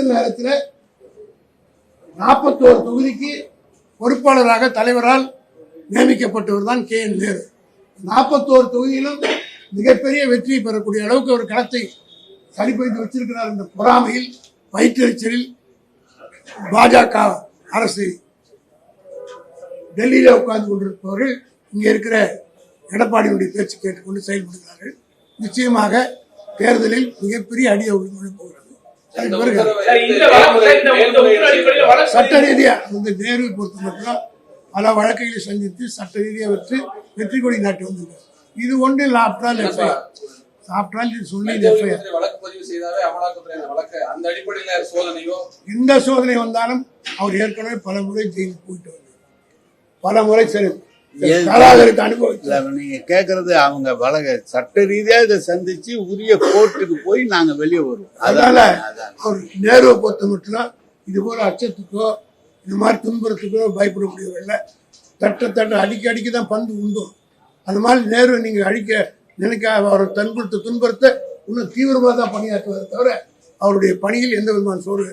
நேரத்தில் 41 தொகுதிக்கு பொறுப்பாளராக தலைவரால் நியமிக்கப்பட்டவர் தான் கே என் நேரு. 41 தொகுதியிலும் மிகப்பெரிய வெற்றி பெறக்கூடிய அளவுக்கு ஒரு களத்தை சரிபடுத்தி வச்சிருக்கிறார். இந்த பொறாமையில் வயிற்றெரிச்சலில் பாஜக அரசு டெல்லியில உட்கார்ந்து கொண்டிருப்பவர்கள் இங்கே இருக்கிற எடப்பாடியுடைய பேச்சு கேட்டுக்கொண்டு செயல்படுகிறார்கள். நிச்சயமாக தேர்தலில் மிகப்பெரிய அடியை போகிறது. சட்ட ரீதியா இந்த நேரு பொறுத்த மட்டும் பல வழக்குகளை சந்தித்து சட்ட ரீதியா வெற்றி கொடி நாட்டி வந்திருக்காரு. இது ஒன்று லாப்டால் எந்த சோதனை வந்தாலும் அவர் ஏற்கனவே பல முறை ஜெயிலுக்கு போயிட்டு வந்தார். பல முறை சரி நீங்க கேக்குறது அவங்க வழக்க சட்ட ரீதியா இதை சந்திச்சு உரிய கோர்ட்டுக்கு போய் நாங்க வெளியே வருவோம். அதனால அவர் நேருவை பொறுத்த மட்டும் இது போல அச்சத்துக்கோ இந்த மாதிரி துன்புறத்துக்கோ பயப்படக்கூடியவர்கள் தட்ட அடிக்க தான் பந்து உண்டும். அது மாதிரி நேரு நீங்க அழிக்க நினைக்க அவரை துன்புறுத்த இன்னும் தீவிரமாக தான் பணியாற்றுவதை தவிர அவருடைய பணியில் எந்த விதமான சோறு